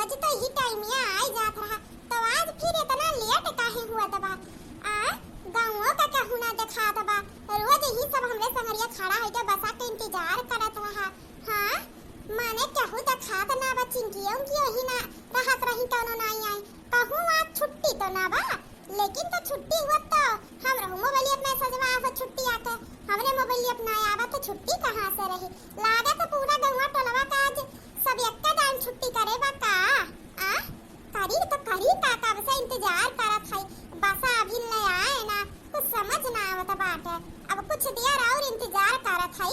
रोज तो ही टाइम में आ जात रहा, तो आज फिर इतना लेट काहे हुआ तबा? गाँवों का कहूँ ना देखा तबा, रोज ही सब हमरे संगरिया खड़ा है के बसा के इंतजार करत रहा। हाँ माने कहूँ देखा तो ना बा, चिंकियों की ही ना रहत रही तो ना आई कहूँ आज छुट्टी तो ना बा, लेकिन तो छुट्टी हुआ तो हमरा मोबाइल अपना सजवा आवा छुट्टी आके हमरे मोबाइल अपना आवा तो छुट्टी कहाँ से रही? लागा तो पूरा गौवा टोलवा का आज सब एक दान छुट्टी करे बा का? करी तो करी का कब से इंतजार करत है, बसा अभी ले आए ना, कुछ समझ ना आवत बाटे। अब कुछ देर और इंतजार करत है,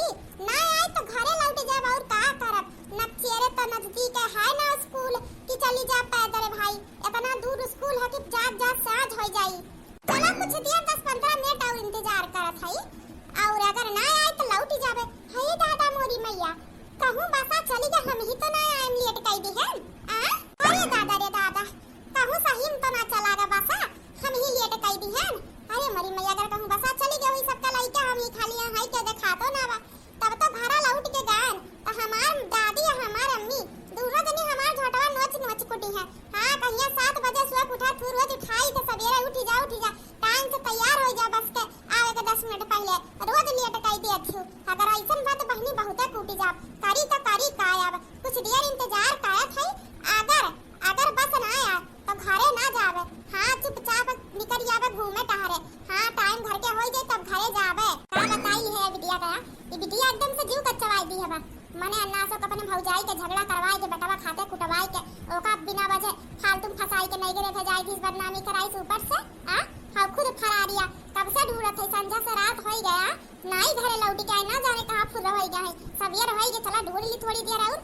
ना आए तो घरे लौट जाब और का करब? नचेरे तो नजदीक है ना स्कूल कि चली जा पैदल भाई, इतना दूर स्कूल है कि जात जात साँझ हो जाई। चला कुछ देर 10-15 मिनट और इंतजार करत है, और अगर ना आए तो लौट जाबे। हे दादा मोरी मैया कहूँ बसा चली जा, हम ही तो ना आए लेट कई दी है। अरे दादा रे दादा कहूँ सही तो ना चलागा बसा, हम ही लेट कई दी है। अरे मरी मैया अगर कहूँ बसा चली गई सबका लइका हम ही खाली हाई के देखा तो ना बा, तब तो घरा लौट के गान तो हमार दादी हमार अम्मी दूसरा दिन हमार झोटवा नोच नोच कुटी है। हां कहिया 7 बजे सुबह उठा तू रोज उठाई तो सवेरे उठ जा टाइम से तैयार हो जा, बस के आवे के 10 मिनट पहले रोज लेट कई दी अच्छू। अगर ऐसन बात बहनी बहुत कूटी जा, करी तो करी का अब कुछ देर इंतजार करत है, अगर बस ना आया तो घरे ना जावे। हां चुपचाप निकल जावे घूमे टहरे, हां टाइम घर के होई जाए तब घरे जावे। का बताई है बिटिया का? ये बिटिया एकदम से जीव कचवाई दी है बा, मने अन्ना से अपने भौजाई के झगड़ा करवाई के बेटवा खाते कुटवाई के ओका बिना वजह फालतू फसाई के नहीं गिरे जाई थी, बदनामी कराई ऊपर से। हां खुद फरारिया कब से ढूंढत है, संजा से रात हो गया नहीं घरे लौटी के ना जाने कहां फुर हो गया है, सवेर हो गए चला ढूंढ ली थोड़ी देर और।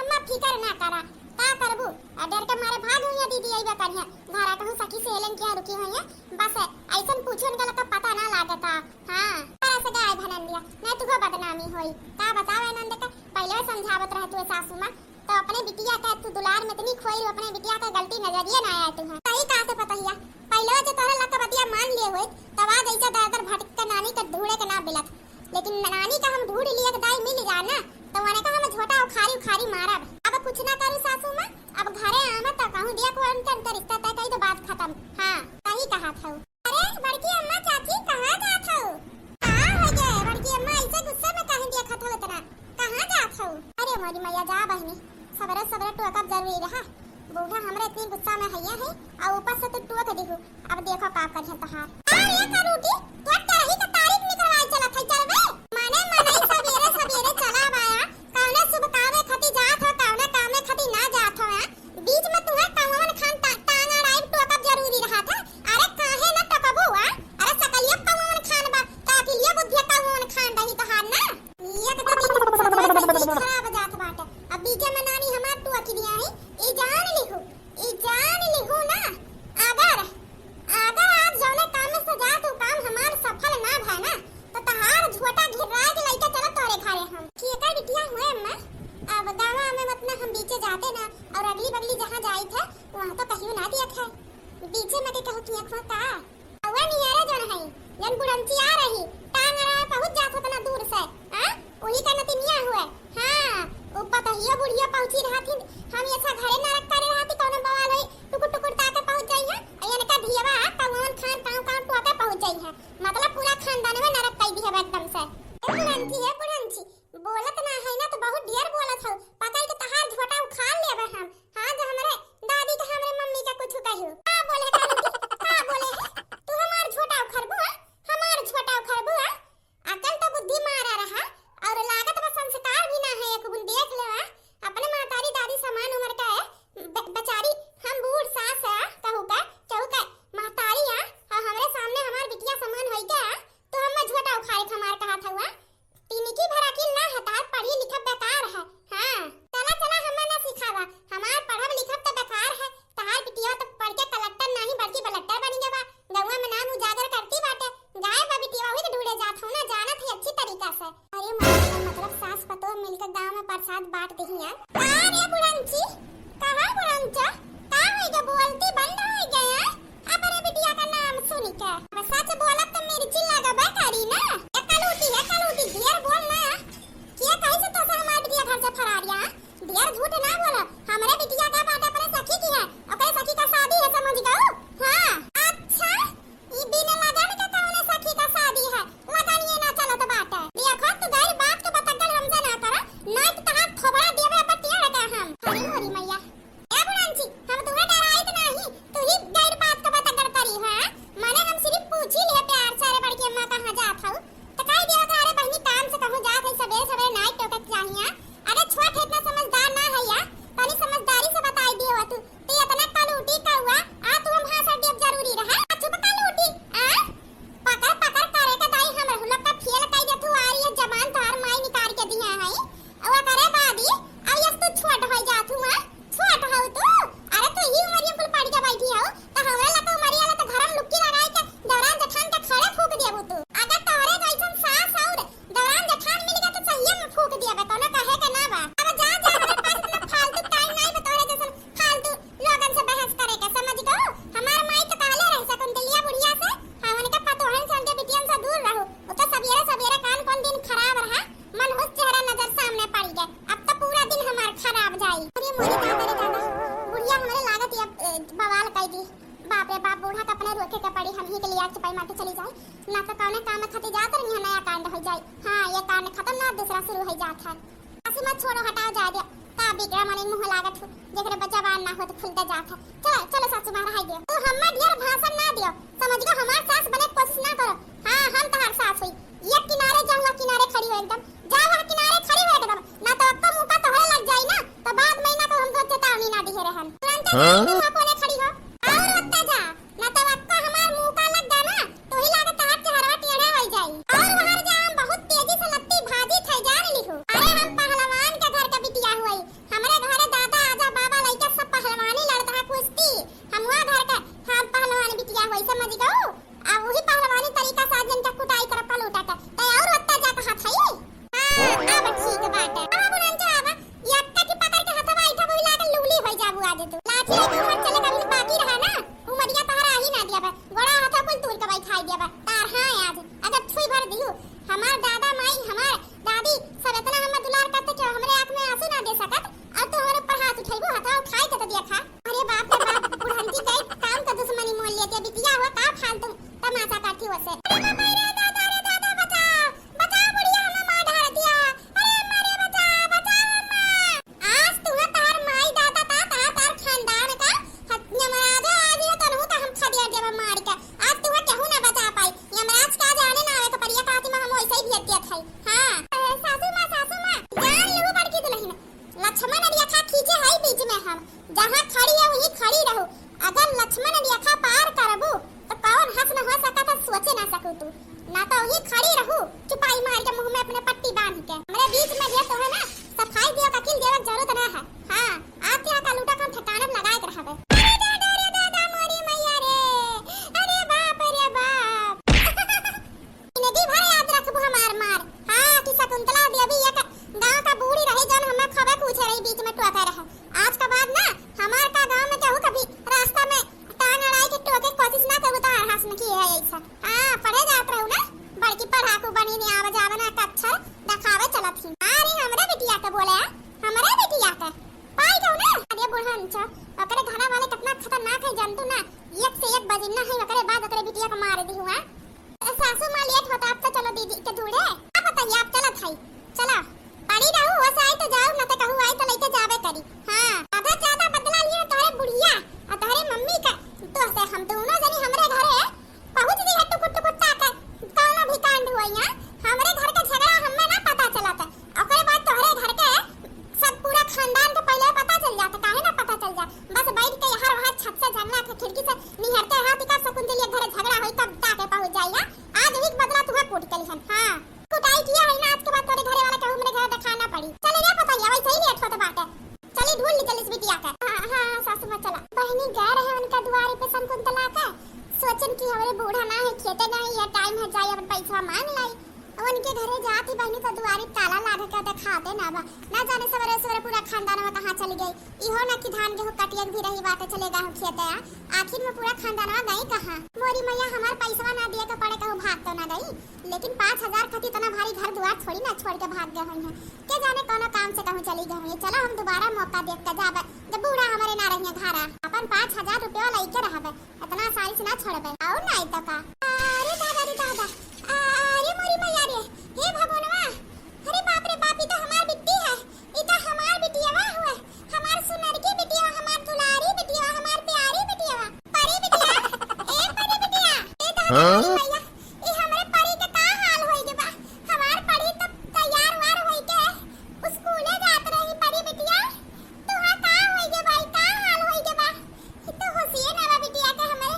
अम्मा फिकर ना करा, का करबू डर के मारे भाग हुई दीदी आइबा करिया घरा कहूं सखी से एलन क्या रुकी हुई है, बस ऐसन पूछन गला का पता ना लागता। हां तरह से गाय भनन दिया नहीं तुको बदनामी होई, का बतावे नंद का पहले समझावत रह तू सासू मां, तो अपने बिटिया का तू दुलार में इतनी खोई अपने बिटिया का गलती नजरिए ना आया तुम्हें सही का से पता हिया। पहले जो तोरा लका बतिया मान लिए होए तब आज ऐसा दर भटक के नानी का ढूंढे के ना बिलत, लेकिन नानी का हम ढूंढ लिए दाई मिल जाना तो माने का हम झोटा उखारी उखारी मारब। अब कुछ ना करू सासू मां, अब घरे आमा तो कहूं दिया को अंतर रिश्ता तय कई तो बात खत्म। हां सही कहा था। अरे बड़की अम्मा चाची कहां जात हो? का हो गए बड़की अम्मा ऐसे गुस्से में काहे दिया खत हो इतना, कहां जात हो? अरे मोरी मैया जा बहनी सवेरे टोकब जरूरी रहा, बूढ़ा हमरा इतनी गुस्सा में हैया है और ऊपर से तो टोक देखो। अब देखो का कर है तहार। अरे का रोटी तो तरही का तारीख निकलवाई चलत है, चलबे माने सवेरे चला बाया कौने शुभ कामे खती जात हो, कौने कामे खती ना जात हो। बीच में तुम्हें कौन खान टांगा राइब टोकब जरूरी रहा था। अरे काहे ना टकबू? अरे सकलिया कौन खान बा ताकि लिए बुद्धि कौन खान रही तो हां ना एक तो खराब जात बाटे। अब बीच में नानी हमार टुआ की दिया है, ई जान लिखो ना, अगर आज जौने काम से जा तू काम हमार सफल ना भय ना तो तहार झोटा घिराए के लइका चला तोरे घरे हम की का बिटिया हुए अम्मा। अब गावा में मतलब हम बीचे जाते ना और अगली बगली जहां जाई थे वहां तो कहियो ना दिया था, बीचे में के कहू किया खो का अवा नियारा जन है जन बुढ़ंती आ रही टांग रहा पहुंच जात हो ना दूर से। वही का नतिनिया हुए। हां ऊपर तो ये बुढ़िया पहुंची रहा थी, हम ऐसा घरे ना रख करे रहती कौन बवाल है टुकुर ताके पहुंच जाई है अयन का धियावा कौन खान काऊ टोके पहुंच जाई है, मतलब पूरा खानदान में नरक कई दी है एकदम से। बुढ़ंती बोलत ना है ना तो बहुत ढेर बोलत हो, पकड़ के तहार झोटा उखाड़ लेबे हम। हां जो हमरे दादी के हमरे मम्मी का कुछ कहू का बोले का बोले तू हमार झोटा उखाड़बू, हमार झोटा उखाड़बू। अकल तो बुद्धि मारा रहा और लागत में संस्कार भी ना है, एक गुण देख ले अपने मातारी दादी समान उम्र का है बेचारी, हम बूढ़ सास है कहू का चौका मातारी है और हमरे सामने हमार बिटिया समान होई क्या तो हम झोटा उखाड़े हमार कहा था हुआ तीन की भरा की ना है तार पढ़ी लिखब बेकार है। हां चला हमें ना सिखावा, हमार पढ़ब लिखब तो बेकार है, तार बिटिया तो पढ़ के कलेक्टर नहीं बल्कि कलेक्टर बनी जावा, गौवा में नाम उजागर करती बाटे, गाय बा बिटिया वही ढूंढे जात हो ना जानत है अच्छी तरीका से। अरे मतलब सास पतो मिलकर गांव में प्रसाद बांट देही है। अरे बुढ़ंची कहां बुढ़ंचा का होई गे बोलती बंद हो गया अपने बिटिया का नाम सुन के सच बोलत तो मिर्ची लगाबे करी ना कलूटी दियर बोल ना के कहि से तो हमार बिटिया घर से फरारिया दियर झूठ ना बोला, हमरे बिटिया का बात अपने हाँ ये काम खत्म ना दूसरा शुरू हो जाता है। सासू मत छोड़ो हटाओ जा दे का बिगड़ा माने मुंह लागत हो जेकरे बच्चा बाल ना हो तो खुलता जात है। चलो चलो सासू मां रहाई दियो तू हम्मा ढेर भाषण ना दियो समझ गयो हमार सास बने कोशिश ना करो। हां हम तहार सास हुई ये किनारे जाऊंगा किनारे खड़ी हो एकदम जा वहां किनारे खड़ी हो एकदम ना तो अक्का मुंह का तोहरे लग जाई ना तो बाद महीना को हम तो चेतावनी ना दिहे रहन तुरंत वहां कोने खड़ी हो और रत्ता जा ना तो अक्का हमार मुंह का लग जाना तो ही लागत तहार चेहरा टेढ़ा हो जाई और वहां जा हम बहुत तेजी से लत्ती भाजी थे जा रही हो। अरे हम पहलवान के घर का बिटिया हुई हमारे घरे दादा आजा बाबा लइका सब पहलवानी लड़ता है कुश्ती हम वहां घर का हम पहलवान बिटिया हुई समझ गयो आ वही पहलवानी तरीका से जन का कुटाई कर पलूटा का ते और रत्ता जा का हाथ है। हां अब ठीक बात है अब बुनन जा अब यक्का की पकड़ के हाथ में बैठा बोला के लूली हो जाबू आज तू लाठी के घर चले कभी बाकी रहा ना उमरिया तहरा ही ना दिया बा गोड़ा हाथ कुल तूर के भाई खाई दिया बा तार हां आज अगर छुई भर दियो हमार दादा माई हमार दादी सब इतना हम दुलार करते कि हमरे आंख में आंसू ना दे सकत और तो हमारे पर हाथ उठाइबो हाथ उठाई के तो दिया खा। अरे बाप रे बाप बुढ़ंती कई काम का दुश्मनी मोल लेते बिटिया हो का फालतू तमाशा काटी वसे। अरे मामा रे दादा बचाओ बचाओ बुढ़िया हमें मार ढार दिया अरे मारे बचाओ बचाओ अम्मा आज तू तार माई दादा तार खानदान का यमराज आज ये तनहु का हम खदिया देब मार के आज तू केहू ना बचा पाई यमराज का जाने ना आवे तो परिया काती में हम वैसे ही भेटिया थाई। हां सासू मां जान लू बड़की दुल्हन लक्ष्मण रेखा खींचे है बीच में हम जहां खड़ी है वहीं खड़ी रहो अगर लक्ष्मण रेखा पार करबू तो कौन हंस न हो सकता था सोचे ना सकू तू ना तो वहीं खड़ी रहू चुपाई मार के मुंह में अपने पट्टी बांध के हमरे बीच में जे तो है ना सफाई दियो वकील देवे जरूरत ना है। हां आज क्या का लूटा काम ठिकाने में लगाए के रहबे। अरे दादा मोरी मैया रे अरे बाप जिंदगी भर याद रखबू हमार मार। हां कि शकुंतला देवी एक गांव का बूढ़ी रही जन हमें खबर पूछे रही बीच में टोका रहे आज का बाद ना हमार का गांव में कहू कभी रास्ता में टांग अड़ाई के टोके कोशिश ना करू तो हंस न की है ऐसा। हां पढ़े जात रहू ना बड़की पढ़ाकू बनी ने आवे जावे ना कच्छा दिखावे चलत थी। अरे हमरे बिटिया के बोले हमरे बिटिया के पाई कहू ना अरे बुढ़न छ ओकरे घरा वाले कितना खतरनाक है जानतू ना एक से एक बजिन्ना है ओकरे बाद ओकरे बिटिया को मार दी हुआ। सासू मां लेट होता अब तो चलो दीदी के दूड़े अब बताइए आप चलत है चला पड़ी रहू हो साई तो जाओ न तो कहू आई तो लेके जावे करी। हां आधा ज्यादा बदला लिए तोरे बुढ़िया और तोरे मम्मी का तो से हम दोनों जनी हमरे घरे पहुंच दी है टुकुट टुकुट ताके कौन भी कांड हुआ यहां हमरे घर का झगड़ा हमें ना पता चला था ओकरे बाद तोरे घर के सब पूरा खानदान के पहले पता चल जाता काहे ना पता चल जा बस बैठ के हर वहां छत से झगड़ा के खिड़की से निहरते हाथ का शकुंतली घरे झगड़ा होई तब ताके पहुंच जाएगा आज एक बदला तुम्हें कूट के लिहन। हां कुटाई किया है ना आज के बाद तोरे घरे वाला कहू मेरे घर दिखाना पड़ी चले रे पता है वैसे ही लेट होता बात है चली ढूंढ निकल इस बिटिया का। हां सासू मां चला बहनी गए रहे उनका द्वारे पे शकुंतला का सोचन की हमरे बूढ़ा ना है खेते नहीं या टाइम है जाए अपन पैसा मांग लाई उनके घरे जाती बहनी तो द्वारे ताला लाद के दिखाते ना बा ना जाने सवेरे सवेरे पूरा खानदान में कहां चली गई इहो ना कि धान गेहूं कटियन भी रही बात चलेगा हम खेते आखिर में पूरा खानदान गई कहां मोरी मैया हमार पैसा ना दिए के पड़े कहूं भाग तो ना गई लेकिन 5000 खती इतना भारी घर द्वार छोड़ी ना छोड़ के भाग गए हैं के जाने कोनो काम से कहूं चली गई चलो हम दोबारा मौका देख के जाबे जब बूढ़ा हमारे ना रहिए घरा अपन 5000 रुपया लेके रहबे इतना सारी से ना छोड़बे और नहीं तो का। अरे दादा अरे मोरी मैया रे हे भगवानवा अरे बाप रे बाप ई तो हमार बिट्टी है ई तो हमार बिटियावा हुआ हमार सुनर की बिटिया हमार दुलारी बिटिया हमार प्यारी बिटियावा परी बिटिया ए परी बिटिया ए दादा मैया ई हमरे परी के का हाल होई गे बा हमार परी तो तैयार वार होई के स्कूले जात रही परी बिटिया तू का होई गे भाई का हाल होई गे बा ई तो होशिए ना बा बिटिया के हमरे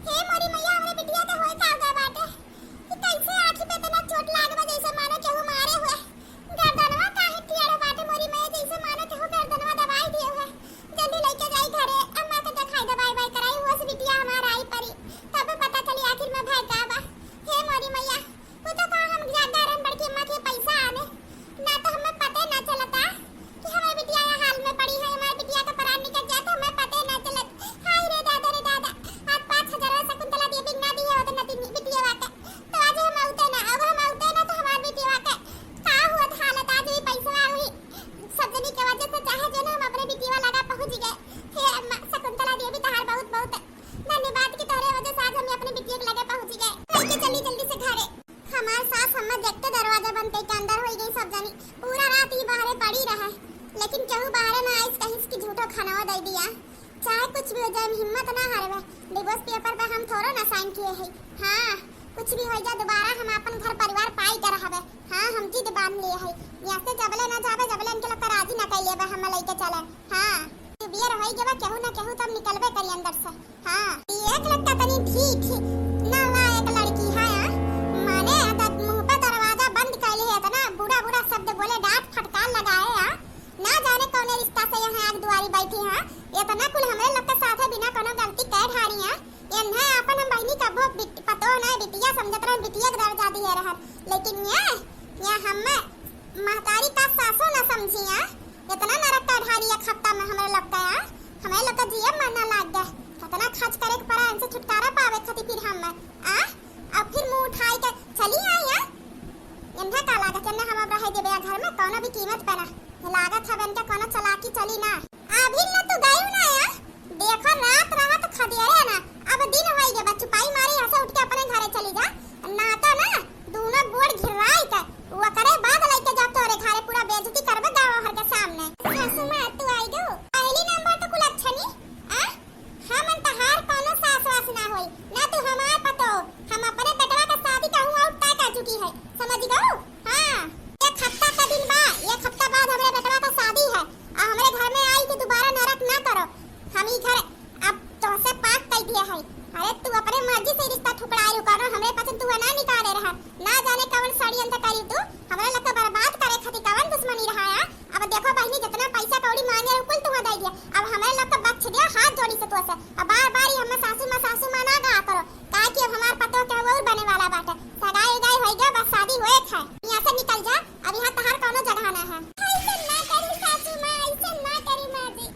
हे मोरी मैया हमरे बिटिया के होई कई के अंदर हो गई सब जानी पूरा रात ही बाहर पड़ी रहा, लेकिन केहू बाहर ना आई कहीं की झूठो खाना दे दिया। चाहे कुछ भी हो जाए हिम्मत ना हारवे, डिवोर्स पेपर पे हम थोड़ा ना साइन किए हैं। हाँ कुछ भी हो जाए दोबारा हम अपन घर परिवार पाई कर रहबे। हाँ हम जिद बांध लिए हैं, यहाँ से जबले ना जाबे जबले इनके लोग राजी ना कर लेबे हम लेके चले। हाँ बियर होई जबा केहू ना केहू तब निकलबे करी अंदर से। हाँ एक लगता तनी ठीक ना ला एक लड़की है माने तब मुंह पे दरवाजा बंद कर लिए है ना बुरा बुरा शब्द बोले डांट फटकार लगाए है। ना जाने कौन रिश्ता से यहाँ आग दुआरी बैठी है, इतना कुल हमरे लोग के साथ है बिना कोनो गलती कह ढारी है। इन्हें अपन हम बहनी का वो पतो ना बिटिया समझत रहे बिटिया के दर्जा दिए रहा, लेकिन ये हम महतारी का सासो ना समझी है। इतना नरक का ढारी एक हफ्ता में हमरे लोग का हमें लोग का जीए मरना लाग गए, इतना खर्च करे के पड़ा इनसे छुटकारा पावे खातिर फिर हम अब फिर मुंह उठाई के चली आई है। इन्हें का लागत है हम अब रह देबे घर में कोनो भी कीमत पे ना लागत है इनका कोनो चलाकी चली ना। अभी ना तू गई ना यार देखो रात रात खदेरे ना अब दिन होई गे चुपाई मारी ऐसे उठ के अपने घरे चली जा ना तो ना दोनों गोड़ घिराई के वो करे बाद लेके जा तोरे घरे पूरा बेइज्जती करबे गांव हर के सामने। सासू मां तू आई गो पहली नंबर तो कुल अच्छा नहीं हम अंतहार कोनो सास वास ना होई ना तू हमार पतो हम अपने बेटवा का शादी कहूं आउट तय कर चुकी है समझ गओ। हां एक हफ्ता का दिन बा एक हफ्ता बाद हमरे बेटवा का शादी है और हमरे घर में आई कि दोबारा नरक ना करो। हम ही घर अब तो से पाक कर दिया है। अरे तू अपने मर्जी से रिश्ता ठुकराई रू करो हमरे पसंद तू ना निकाले रहा ना जाने कौन षड्यंत्र करी तू हमरे लोग को बर्बाद करे खातिर कौन दुश्मनी रहा है। अब देखो बहनी जितना पैसा कौड़ी मांगे कुल तू दे दिया अब हमरे लोग को बख्श दिया हाथ जोड़ी से तू से अब बार बार हम सासू मां ना गा करो काहे कि अब हमार पतो के वो बने वाला बाटे सगाई गई होई गए बस शादी होए है यहां से निकल जा अब यहां तहार कोनो जगह ना है। ऐसे ना करी सासू मां ऐसे ना करी मां जी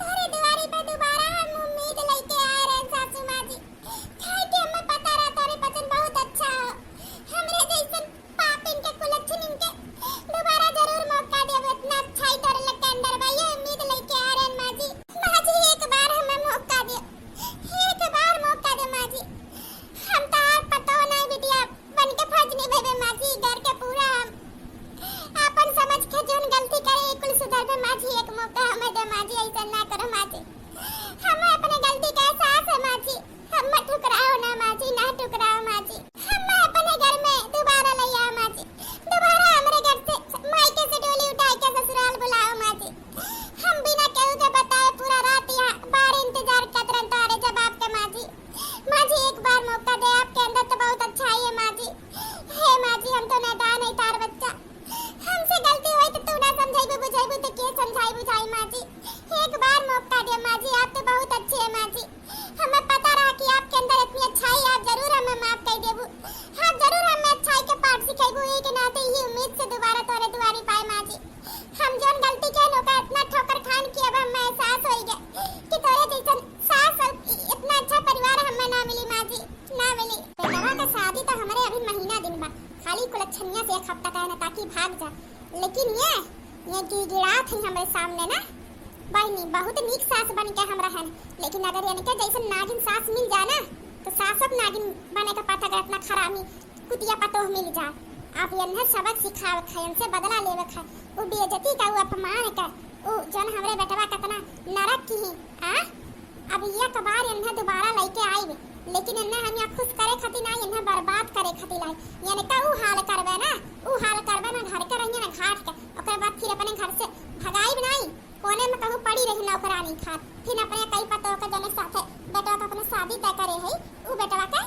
तोरे दुआरी पे दोबारा हम उम्मीद लेके आए रे सासू मां जी काहे कि हमें पता रहा तोरे पसंद बहुत अच्छा हो हमरे जैसन पापिन के कुलच्छन इनके दोबारा जरूर मौका देबे इतना अच्छा ही तोरे लग के अंदर भाई उम्मीद लेके आ रहे मां जी एक बार हमें मौका दे एक बार मौका दे मां जी हम तो पता नहीं बिटिया बन के फर्ज नहीं भेबे मां जी घर के पूरा अपन समझ के जोन गलती करे कुल सुधार पे मां जी एक मौका हमें दे मां जी ऐसा ना करो मां जी हमें अपने गलती का एहसास है मां जी हम मत ठुकराओ ना मां जी ना ठुकराओ मां जी हम अपने घर में दोबारा ले आओ मां जी दोबारा हमारे घर से मायके से डोली उठा के ससुराल बुलाओ मां जी हम बिना केहू के बताए पूरा रात यहाँ बाहर इंतजार करते रहते तारे जवाब के मां जी एक बार मौका दे आपके अंदर तो बहुत अच्छा है मां जी हे मां जी हम तो नादान है तार बच्चा हमसे गलती हुई तो तू ना समझाई बुझाई तो के समझाई बुझाई मां जी एक बार मौका दे मां जी आप तो बहुत अच्छी है मां जी हमें पता रहा कि आपके अंदर इतनी अच्छाई आप जरूर हमें माफ कर देबू आप जरूर हमें अच्छाई के पाठ सिखाइबू एक नाते ये उम्मीद से दोबारा तोरे दुआरी पाए मां जी हम जोन गलती के लोका इतना ठोकर खान की अब हमें एहसास होई गया कि तोरे जैसन सास इतना अच्छा परिवार हमें ना मिली मां जी ना मिली। बेटवा का शादी तो हमारे अभी महीना दिन बा खाली कुलच्छनिया से एक हफ्ता कहना ताकि भाग जा लेकिन ये गिड़गिड़ात है हमारे सामने ना बहनी बहुत नीक सास बन के हम रहन लेकिन अगर इनके जैसन नागिन सास मिल जाए ना तो सासक नागिन बने का पता इतना खरामी कुतिया पतोह मिल जाए आप इन्हें सबक सिखावे खयन से बदला लेवे खा वो बेइज्जती का वो अपमान का वो जन हमरे बेटवा कितना नरक की है अब ये कबार इन्हें दोबारा लेके आई लेकिन इन्हें हम यहाँ खुश करे खातिर ना इन्हें बर्बाद करे खातिर लाई यानी का ऊ हाल करबे ना घर के रहिए ना घाट के ओकर बाद फिर अपने घर से भगाई बनाई कोने में कहूं पड़ी रही नौकरानी खात फिर अपने कई पतो के जने साथे बेटवा का अपने शादी तय करे है ऊ बेटवा के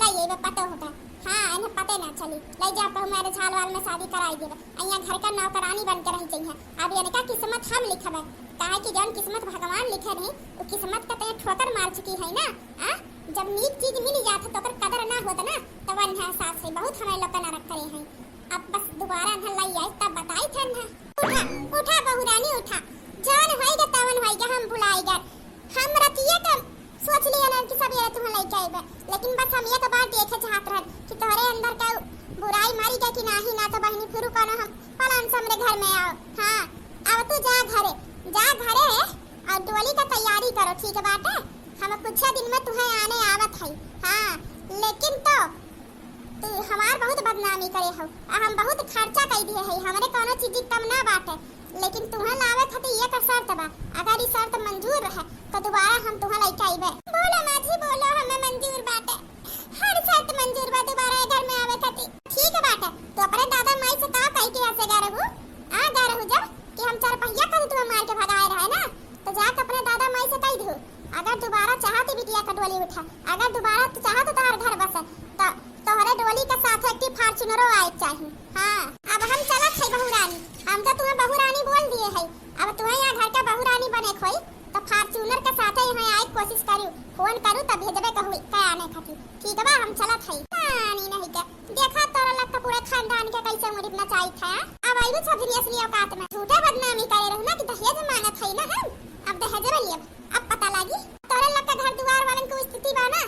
लइए बे पतो होता हां इन्हें पते ना चली ले जा कहूं मेरे झालवाल में शादी कराई देबे अइया घर का नौकरानी बन के रही चाहिए अब यानी का किस्मत हम लिखबे काहे कि जन किस्मत भगवान लिखे नहीं वो किस्मत का तो ठोकर मार चुकी है ना जब नीक चीज मिल जात तो ओकर कदर ना होत ना तब इन्हें एहसास है बहुत हमें लोग ना रख करे हैं अब बस दोबारा इन्हें लई आई तब बताई थे ना उठा बहुरानी उठा जान होएगा तवन होएगा हम भुलाएगा हम रतिया का सोच लिया ना कि सब ये तुम्हें लेके आएबे लेकिन बस हम ये तो बात देखे चाहत रहन कि तोरे अंदर का बुराई मारी के कि नाही ना तो बहनी फिर कोनो हम पलान से हमरे घर में आओ हां अब तू जा घरे और डोली का तैयारी करो ठीक बात है हम कुछ दिन में तुम्हें आने आवत है हां लेकिन तो तू हमार बहुत बदनामी करे हो। हम बहुत खर्चा कर दिए है, हमरे कोनो चीज कम ना बाटे, लेकिन तुहे लावे खातिर ये का शर्त बा। अगर ई शर्त मंजूर रहे तो दोबारा हम तुहे लेके आइबे। बोलो माझी बोलो, हमें मंजूर बाटे, हर शर्त मंजूर बा दोबारा घर में आवे खातिर। ठीक बाटे, तो अपने दादा माई से का कह के ऐसे गा रहू जब कि हम चार पहिया कर तू मार के भगाए रहे ना, तो जाके अपने दादा माई से कह दू अगर दोबारा चाहती बिटिया का डोली उठा, अगर दोबारा तू चाहत तो हर घर बसे तो तोहरे डोली के साथ एक फार्च्यूनरो आए चाहिए। हां अब हम चलत है बहू रानी, हम तो तुम्हें बहू रानी बोल दिए है। अब तुम्हें यहाँ घर का बहू रानी बने खोई तो फार्च्यूनर के साथ यहाँ आए कोशिश करू, फोन करू तब भेजबे कहू के आने खातिर। ठीक बा हम चलत है। पानी नहीं के देखा तोरा लग का पूरे खानदान के कैसे मुरीबना चाहिए था। अब आइबो छबरी असली औकात में झूठा बदनामी करे रहू ना कि दहेज मांगत है ना। हम अब दहेज लिए अब पता लगी तोरे लग का घर दुआर वालन को स्थिति बा ना,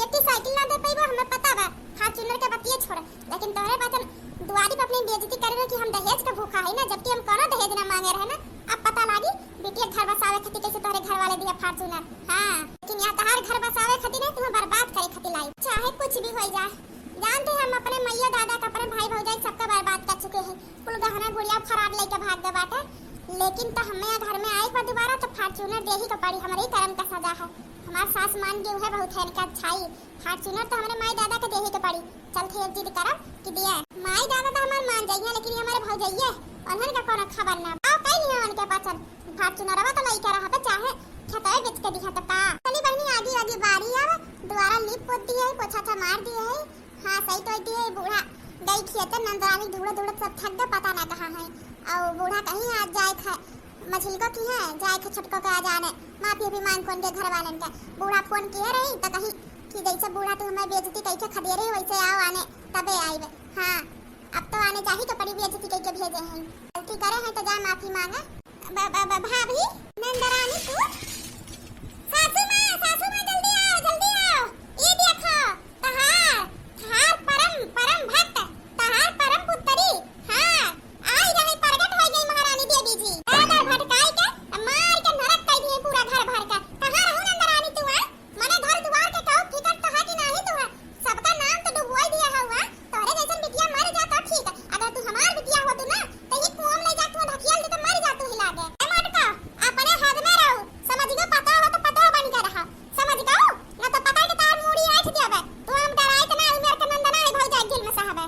एटी साइकिल ना दे पाइबो हमें पता बा। फार्च्यूनर के बतिये छोड़, लेकिन तोरे बातन दुआरी पे अपनी बेइज्जती करे कि हम दहेज का भूखा है ना, जबकि हम कोनो दहेज ना मांगे रहे ना। अब पता लगी बेटिया घर बसावे खातिर कैसे तोरे घर वाले दिया फार्च्यूनर। हां लेकिन यहाँ तहार घर बसावे खातिर नहीं, तुम्हें बर्बाद करे खातिर लाई। चाहे कुछ भी हो जाए, जानते हम अपने मैया दादा का अपने भाई भौजाई सबका बर्बाद कर चुके हैं। कुल गहना गुड़िया खराब लेके भाग गए बाटे, लेकिन तो हमें घर में आए पर दोबारा तो फार्च्यूनर दे ही को पड़ी। हमारे कर्म का सजा है। हमार सास मान गई है बहुत है इनका अच्छाई, फार्च्यूनर तो हमारे माई दादा के दे ही को पड़ी। चल थे जिद करब कि दिया माई दादा तो हमार मान जाइए, लेकिन हमारे भौजाइए उन्हन का कोनो खबर ना आओ कई नहीं उनके पाछन फार्च्यूनरवा तो लइका रहा पे चाहे छतवे बेच के दिखा तो का चली बहनी आगे आगे बारी आवे दोबारा लीप पोत दिए है, पोछा छा मार दिए है। हां सही तो दिए बूढ़ा गई खेत नंदरानी दूड़ दूड़ सब थक गए, पता ना कहां है। और बूढ़ा कहीं आज जाए था मछली को की है जाए के छटको का जाने माफी भी मांग कोन के घर वालन के। बूढ़ा फोन किए रही तो कहीं कि जैसे बूढ़ा तू हमें बेइज्जती कह के खदेरे वैसे आओ आने तबे आइबे। हां अब तो आने चाहिए तो बड़ी बेइज्जती कह के भेजे हैं, गलती करे हैं तो जा माफी मांगे। भाभी नंदरानी तू सासू मां जल्दी आओ ये देखो तहार परम भक्त तहार परम पुत्री हां आई रही प्रकट हो गई महारानी देवी जी। दादा भटकाई के मार के नरक कर दिए पूरा घर भर का। कहां रहू नंदरानी तू है मने घर दुआर के कहू फिकर तो है कि नहीं तू है, सबका नाम तो डुबोई दिया हुआ। तोरे जैसन बिटिया मर जा तो ठीक, अगर तू हमार बिटिया हो तू ना तो ही कुआं ले जा तू ढकियल दे तो मर जा तू हिला दे। ए मटका अपने हद में रहू, समझ गयो पता हो तो पता बन के रहा, समझ गयो ना तो पता के तार मूड़ी आठ देबे। तू हम डराए के ना मेरे के नंदना है भौजा जेल में साहब है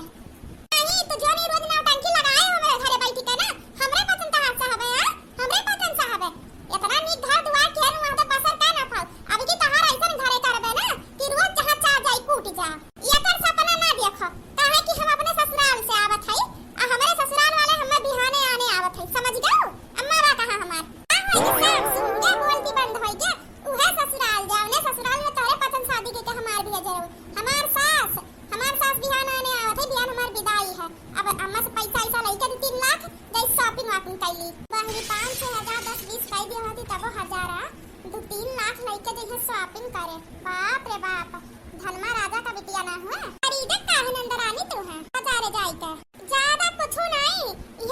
नहीं तो जोनी रोज ना टंकी लगाए हो मेरे घरे बैठी के ना हमरे पतन ता साहब है हमरे पतन साहब है। इतना नी घर दुआर खेल वहां पे बसर का ना पाओ। अब की तहार ऐसन घरे करबे ना कि रोज जहां चाह जाई कूट जा। ये कर सपना ना देखो काहे कि हम अपने ससुराल से आवत है आ हमारे ससुराल वाले हमें बिहाने आने आवत है, समझ गयो। अम्मा बा कहां हमार सब सुन के बोलती बंद होई के उहे ससुराल जाओ ने ससुराल में तोरे पसंद शादी के हमार भी जरूर हमार सास बिहान आने आवत है, बिहान हमार विदाई है। अब अम्मा से पैसा ऐसा लेके 3 लाख गई शॉपिंग वापिंग कैली बहरी 5 से 1000 10 20 कह दिया होती तब 1000 2-3 लाख लेके जइसे शॉपिंग करे। बाप रे बाप धनमा राजा का बिटिया ना हुआ खरीदे काहे नंदरानी तू है बाजारे जाई के ज्यादा कुछ नहीं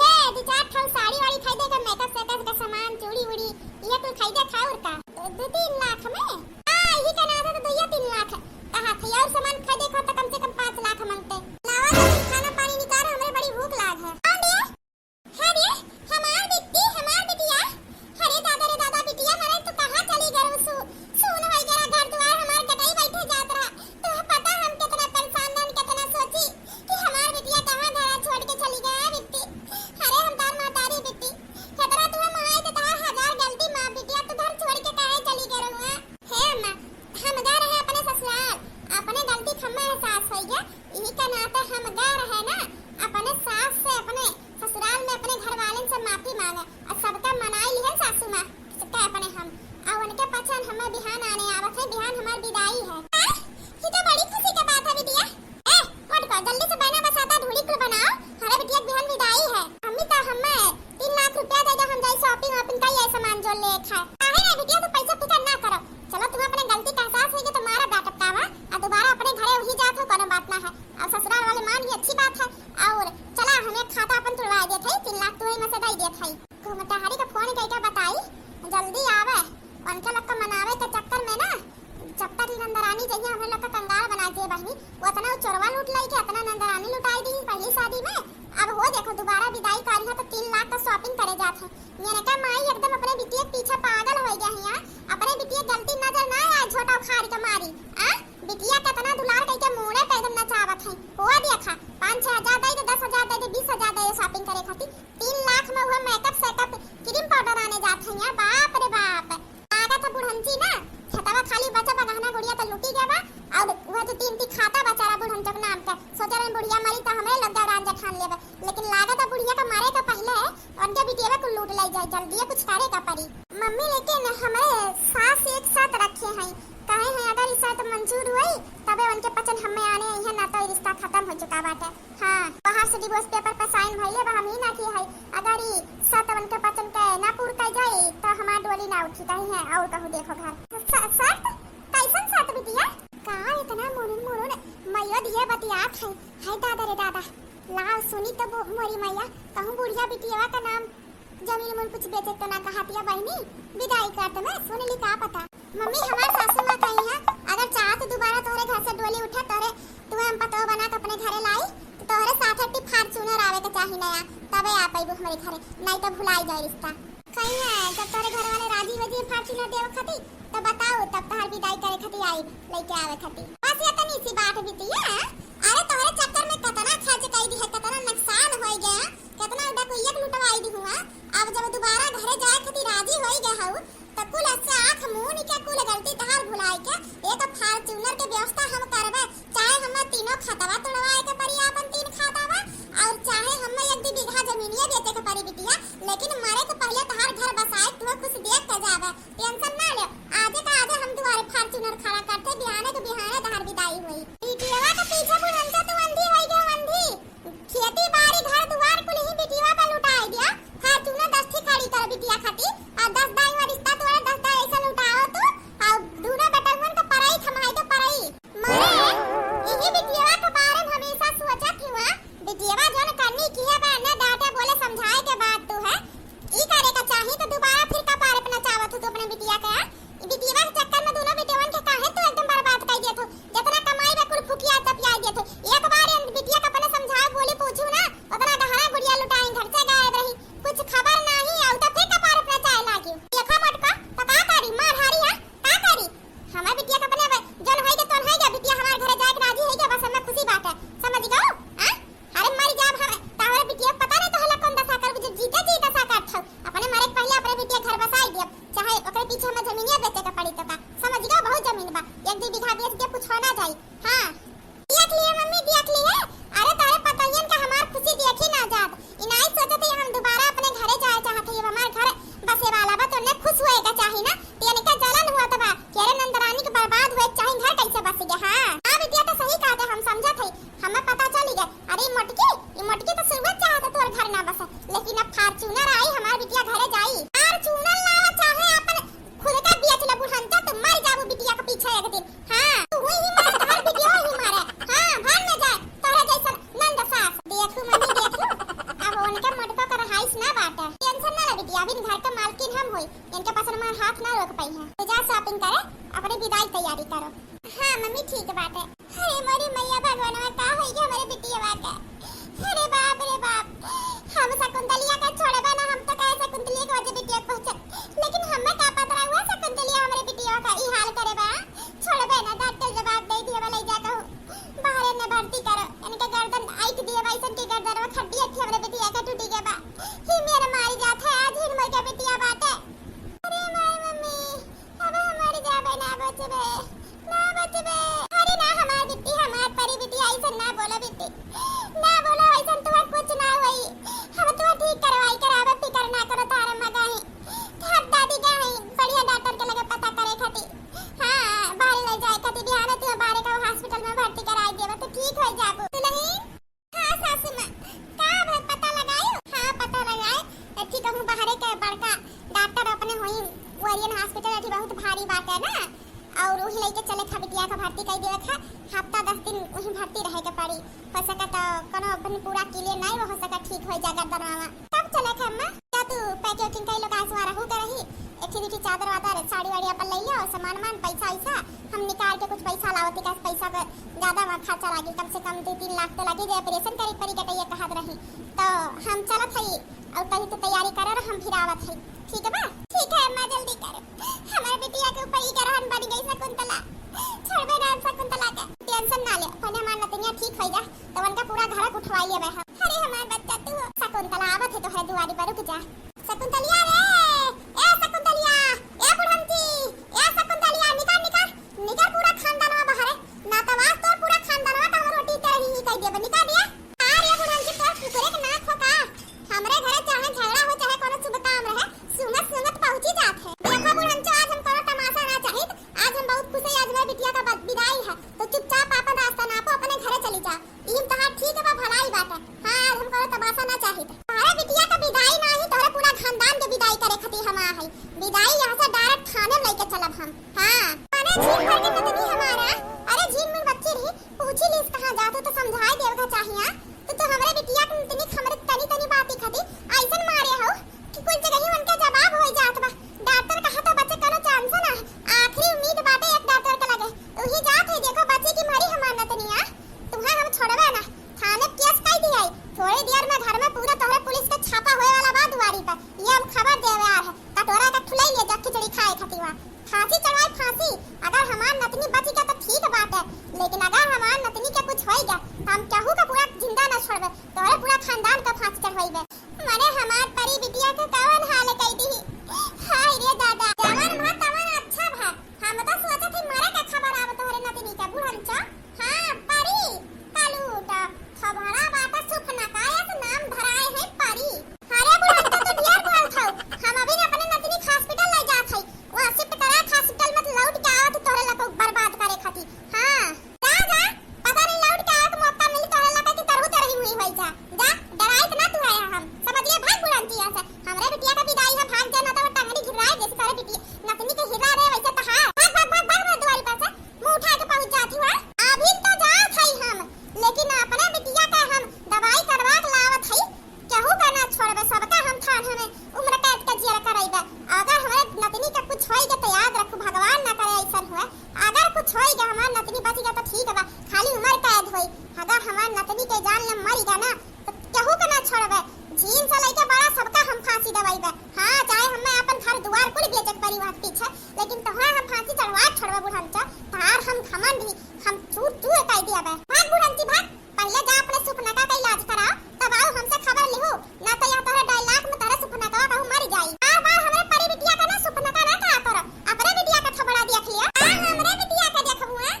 ये 2-4 ठो साड़ी वाड़ी खरीदे के मेकअप सेकअप का सामान चूड़ी उड़ी ये कुल खरीदे खा और का 2-3 लाख में ये का ना था तो 2-3 लाख कहा थे और सामान खरीदे को तो कम से कम 5 लाख मांगते। लावा तो खाना पानी निकाल हमरे बड़ी भूख लाग है। अरे हमार बिटिया अरे दादा बिटिया हमारे तो कहां चली गई सुन होई जरा घर दुआर हमार गटई बैठे जात रहा तो पता हम कितना परेशान नन कितना सोची कि हमार बिटिया कहां घर छोड़ के चली गई बिट्टी। अरे हम तार मातारी बिट्टी खतरा तू हम आए तो तार 1000 गलती मां बिटिया तू घर छोड़ के काहे चली गई रहुआ हे मां हम जा रहे अपने ससुराल अपने गलती खम्मा एहसास हो गया यही का नाते हम जा रहे ना अपने सास से अपने ससुराल में अपने घर वाले से माफी मांगे और सबका मनाई लिए सासू मां सबका अपने हम और उनके पहचान हमें बिहान आने आवत है बिहान हमार विदाई है। ये तो बड़ी खुशी की बात है बिटिया। ए उठ कर जल्दी से बना बसाता धूली कुल बनाओ हमारे बिटिया बिहान विदाई है। अम्मी तो हमें 3 लाख रुपया दे दो हम जाए शॉपिंग वापिंग का ये सामान जो ले खाए काहे रे बिटिया तो पैसा फिकर ना करो। चलो तुम अपने गलती का एहसास होगी तो मारा डांट टपकावा और दोबारा अपने घरे वही जात हो कोनो बात ना है। और ससुराल वाले मान भी अच्छी बात है और चला हमें खाता अपन तुड़वा देत है 3 लाख तुम्हें में से दे देत है। घुमटाहारी का फोन करके बताई जल्दी आवे उनके लोग को मनावे के चक्कर में ना जब तक नंदरानी चाहिए हम लोग का कंगाल बना के बहनी वो इतना चोरवा लूट लाई के दोबारा विदाई करी है तो 3 लाख का शॉपिंग करे जात है। मैंने कहा माई एकदम अपने बिटिया पीछे पागल हो गया है। अपने बिटिया गलती नजर ना आए झोटा उखाड़ के मारी। बिटिया कितना दुलार कह के मुंह पे एकदम नचावत है। हुआ देखा 5-6 हजार दे दे 10 हजार दे दे 20 हजार दे शॉपिंग करे खातिर 3 लाख में हुआ मेकअप सेटअप क्रीम पाउडर आने जात है। बाप रे बाप आगा था बुढ़ंची ना छतावा खाली बचा बगहना गुड़िया तो लुटी गया बा और वो तो 3 खाता बेचारा बुढ़ंचक नाम का सोचा रहे बुढ़िया मरी तो हमें लग जा रांझा ठान लेबे लेकिन लागत है बुढ़िया का मारे का पहले उनके बिटिया को लूट ले जाए जल्दी कुछ करे का पड़ी। मम्मी लेकिन हमें सास एक साथ रखे हैं कहे हैं अगर इस साथ मंजूर हुई तबे उनके पसंद हमें आने हैं ना तो रिश्ता खत्म हो चुका बात है। हां बाहर से डिवोर्स पेपर पर साइन भइले बा हम ही ना की है अगर ई साथ उनके पसंद के ना पूर कर जाए तो हमार डोली ना उठी कहीं है और कहू देखो घर साथ कैसन साथ बिटिया का इतना मुरुन मैया दिए बतियात है दादा रे दादा लाओ सुनी तो मोरी मैया कहूं बुढ़िया बिटिया का नाम जमीन मन कुछ बेचे तो ना कहातिया बहनी विदाई करते मैं सुनली का पता। मम्मी हमार सासू मां कही है अगर चाह तो दोबारा तोरे घर से डोली उठे तोरे तुम्हें हम पतो बना के अपने घरे लाई तो तोरे साथ एक फॉर्च्यूनर आवे के चाही नया तबे आ पाइबो हमारे घरे नहीं तो भुलाई जाए रिश्ता। कहीं है जब तोरे घर वाले राजी वजी फॉर्च्यूनर देव खाती तो बताओ तब तोहर विदाई करे खाती आई लेके आवे खाती बस ये तनी सी बात बिटिया। अरे तोरे चक्कर में कितना खर्च कई दी है कितना नुकसान हो गया कितना उड़ा को एक लुटवाई दी हुआ अब जब दोबारा घरे जाए खाती राजी हो गया हूं तो कुल से आंख मुंह निके कुल गलती तहार भुलाई के एक फॉर्च्यूनर के व्यवस्था हम करबे चाहे हम तीनों खतवा तोड़वाए के पड़ी अपन 3 खतवा और चाहे हम 1 बीघा जमीनिया बेचे के पड़ी बिटिया लेकिन मरे के पहले तहार घर बसाए तू कुछ देख के जावे टेंशन ना ले आजे का आजे हम तुम्हारे फॉर्च्यूनर खड़ा करते बिहाने के बिहाने तहार विदाई हुई बिटिया के पीछे बुढ़ंचा तो अंधी होई गया अंधी खेती बाड़ी घर दुआर कुल ही बिटिया पे लुटाई दिया फॉर्च्यूनर 10 थी खड़ी कर बिटिया खाती और 10 दाई वाला रिश्ता तो 10 दाई ऐसा लुटाओ तू और दूना बेटवन का पढ़ाई थमाई तो पढ़ाई मरे यही बिटिया के बारे में हमेशा सोचा क्यों बिटिया जन करनी की है बा ना डाटा बोले समझाए के बाद तू है ई करे का चाही तो दोबारा फिर का पार अपना चाहत तू अपने बिटिया का बिटिया के चक्कर में दोनों बिटियावन के काहे तू एकदम बर्बाद कर दिया तू जितना कमाई बा कुल फुकिया तपिया दिया तू एक बार बिटिया का अपने समझाओ बोली पूछू ना उतना गहरा गुड़िया लुटाई घर से गायब रही कुछ खबर नहीं और तो फिर कपार अपना चाय लागी देखा मटका तो का करी मार हारी है का करी हमार बिटिया का अपने जन होई के तोन होई गया बिटिया हमार घरे जाए के राजी है के बस हमें खुशी बात है समझ गओ हां अरे मर जाब हम तारे बिटिया पता नहीं तो हला कौन दशा कर जीते जी दशा कर छ अपने मारे पहले अपने बिटिया घर बसाई दिया चाहे ओकरे पीछे हमें जमीनिया बेचे के पड़ी तो का समझ गओ बहुत जमीन बा 1 बीघा बेच के कुछ होना जाए। हां देख लिए मम्मी देख लिए अरे तारे पतायन का हमार खुशी देखी ना जात इनाई सोचते हम दोबारा अपने घरे जाए चाहते हैं हमार घर बसे वाला बा तो ने खुश होएगा चाहिए ना यानी का जलन हुआ तबा केरे नंदरानी के बर्बाद हुए चाहे घर कैसे बस गया। हां बिटिया तो सही कहते हम समझत है हमें पता चल गया अरे मटकी तो शुरुआत चाहते तोर घर ना बस लेकिन अब फॉर्च्यूनर आई हमार बिटिया घरे जाई फॉर्च्यूनर लावा चाहे अपन खुद का बेच ले बुढ़ंता तो मर जाबो बिटिया के पीछे एक दिन। हां तू ही मारे घर बिटिया ही मारे हां भाग न जाए तोरा जैसा नंद सास देखू मम्मी देखू अब उनके मटको का रहाइस ना बाटे टेंशन ना ले बिटिया अभी घर का मालकिन हम होई इनके पास हमार हाथ ना रोक पाई है तो जा शॉपिंग करे अपनी विदाई तैयारी करो। हां मम्मी ठीक बात है। अरे मेरी मैया भगवान का होई गया हमारे बिटिया का अरे बाप हम शकुंतलिया का छोड़बे ना हम तो कहे शकुंतलिया के वजह बिटिया पहुंचत लेकिन हमें का पता हुआ शकुंतलिया हमारे बिटिया का ई हाल करे बा छोड़बे ना डॉक्टर जवाब दे दिए वाला जा कहूं बाहर ने भर्ती करो इनके गर्दन आइट दिए वैसन की गर्दन में खड्डी अच्छी हमारे बिटिया का टूटी गया बा ही मेरे मारी जात है आज ही मर गया बिटिया बाटे। अरे माय मम्मी अब हमारी जाबे ना बचबे अरे ना हमार बिट्टी हमार परी बिटिया ऐसा ना बोलो बिट्टी ना बोलो ऐसा तुम्हार कुछ ना होई हम तो ठीक करवाई करावे फिकर ना करो तारा मगाई हर दादी गई बढ़िया डॉक्टर के लगे पता करे खाती। हां बाहर ले जाए खाती बिहार तू बाहर का हॉस्पिटल में भर्ती कराई देबे तो ठीक हो जाबो नहीं। हां सासू मां का पता लगायो हां पता लगाए ठीक कहूं बाहर के बड़का डॉक्टर अपने होई ओरियन हॉस्पिटल एठी बहुत भारी बात है ना और वही लेके चले खा बिटिया का भर्ती कर देवे खा हफ्ता 10 दिन वही भर्ती रहे के पड़ी हो सका तो कोनो अपन पूरा क्लियर नहीं हो सका ठीक हो जाएगा दरवा तब चले खा अम्मा क्या तू पैकिंग कई लोग आसवा रहू तो रही एक थी चादर वादर साड़ी वाड़ी अपन ले लियो सामान मान पैसा ऐसा हम निकाल झाड़ के कुछ पैसा लावती का पैसा पे ज्यादा खर्चा लागी, कम से कम 2-3 लाख तो लागी। जे ऑपरेशन करे परी कटैया कहत रही तो हम चलत हई और तनी तो तैयारी कर हम फिर आवत हई। ठीक है बा? ठीक है अम्मा जल्दी कर। हमारे बिटिया के ऊपर ही ग्रहण बन गई शकुंतला, छोड़बे ना शकुंतला के। टेंशन ना ले, पहले हमार नतनिया ठीक हो जा तो उनका पूरा घर उठवा लिए बे। अरे हमार बच्चा तू शकुंतला आवत है तो है दुआरी पर, रुक जा। शकुंतलिया रे, ए शकुंतलिया, ए बुढ़ंती, ए शकुंतलिया, निकल निकल निकल, पूरा खानदानवा बाहर है ना तो वास तोर पूरा खानदानवा का रोटी तेरी ही कह देबे, निकल दिया। अरे बुढ़ंती तोर कुकरे के नाक हो का, हमरे घरे चाहे झगड़ा हो चाहे कोनो शुभ काम रहे सुनत सुनत पहुंची जात है। देखो बुढ़ंती, आज हम कोनो तमाशा ना चाहिए, आज हम बहुत खुश है, आज मेरी बिटिया का विदाई है तो चुपचाप आपन रास्ता नापो, अपने घरे चली जा। ई तहार ठीक है बा, भलाई बात है। हां आज हम कोनो तमाशा ना चाहिए, अरे बिटिया का विदाई ना ही तोरे पूरा खानदान के विदाई करे खातिर हम आ हई। विदाई यहां से डायरेक्ट थाने में लेके चलब हम। हां माने झील भर के नतनी हमारा, अरे झील में बच्ची रही पूछी लीस कहां जात हो तो समझाई देव का चाहिए। तो हमरे बिटिया के नतनी हमरे तनी तनी बात खातिर ऐसन मारे हो कि कुल जगह ही उनके जवाब हो जात बा। डॉक्टर कहा तो बच्चे कोनो चांस ना, आखिरी उम्मीद बाटे एक डॉक्टर के लगे वही जात है। देखो बच्चे की मरी हमार नतनिया, तुम्हां हम छोड़बे ना, थाने केस कई दिया। थोड़ी देर में घर में पूरा तोहरे पुलिस का छापा होए वाला बा दुआरी पर, ये हम खबर देवे आ है। कटोरा का ठुलाई ले जा खिचड़ी खाए खातिर वहां फांसी चढ़वाई, फांसी। अगर हमार नतनी बच गया तो ठीक बात है, लेकिन अगर हमार नतनी के कुछ होई गया तो हम केहू का पूरा जिंदा ना छोड़बे, तोहरे पूरा खानदान का फांसी चढ़वाईबे। मने हमार परी बिटिया के कौन हाल कई दी। हाय रे दादा, जवान भा तवन अच्छा भा, हम तो सोचत ही मरे के खबर आव तोहरे नतनी का बुढ़ंचा। हां परी कालूटा खबरा बात सुपना कायत नाम धराए है परी। अरे बुढ़ंचा तो ढेर बोल था, हम अभी अपने नतनी के हॉस्पिटल ले जात हई, वहां शिफ्ट करा हॉस्पिटल में लौट के आवत तोहरे लको बर्बाद करे खातिर। हां जा जा, पता नहीं लौट के आवत मौका मिली तोहरे लका की तरह तरह हुई होई जा। जा डराइत ना तू आया, हम समझ ले भाग बुढ़ंची यहां से। हमरे बिटिया का विदाई है, भाग जा ना तो टंगड़ी घिराए जैसे तारे बिटिया नतनी के हिरा रे वैसे तहार। भाग भाग भाग भाग दुआरी पर से मुंह उठा के पहुंच जाती हुआ। अभी तो जात हई हम, लेकिन अपने बिटिया का हम दवाई करवा के लावत हई, केहू का ना छोड़बे, सबका हम थाने में उम्र कैद के जेल कराइबे। अगर हमरे नतनी के कुछ होई गया तो याद रखो, भगवान ना करे ऐसा हुए। अगर कुछ होई गया हमार नतनी बच गया तो ठीक बा, खाली उम्र कैद होई। अगर हमार नतनी के जान ले मर गया ना तो केहू का ना छोड़बे, झील से लेके बड़ा सबका हम फांसी दवाइबे। हां चाहे हमें अपन घर द्वार कुल बेचक परी वहां पीछे, लेकिन तोहरा हम फांसी चढ़वा छोड़बे बुढ़ंचा। तार हम घमंड ही हम छूट तू कह दिया बे। भाग बुढ़ंची भाग, पहले जा अपने सुपनका का इलाज करा तब आओ हमसे खबर लिहो, ना तो यहां तोहरे डायलॉग में तोहरे सुपनका कहू मर जाई। बार बार हमरे परी बिटिया का ना सुपनका ना कहा करो, अपने बिटिया का थबड़ा देख लिया। हमरे बिटिया का देखबू हां,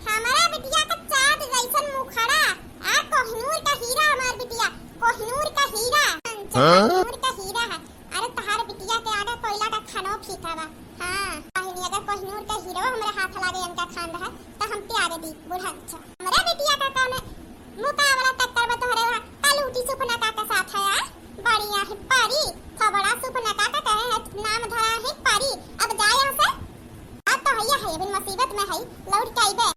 हमारा बिटिया का चांद जैसन मुखड़ा, आ कोहिनूर का हीरा हमार बिटिया, कोहिनूर का हीरा, कोहिनूर का हीरा है। अरे तहार बिटिया के आगे कोयला का खनो फीका बा। हां पहिनी अगर कोहिनूर का हीरा हमरे हाथ लागे इनका खान रहा तो हम प्यारे दी बुढ़ंचा। हमरे बिटिया का कौन मुकाबला टक्कर में तोहरे वहां कलूटी सुपनका के साथ है। बढ़िया है परी, थबड़ा सुपनका का कहे है नाम धरा है परी। अब जा यहां से, अब तो भैया है अभी मुसीबत में है, लौट के आइबे।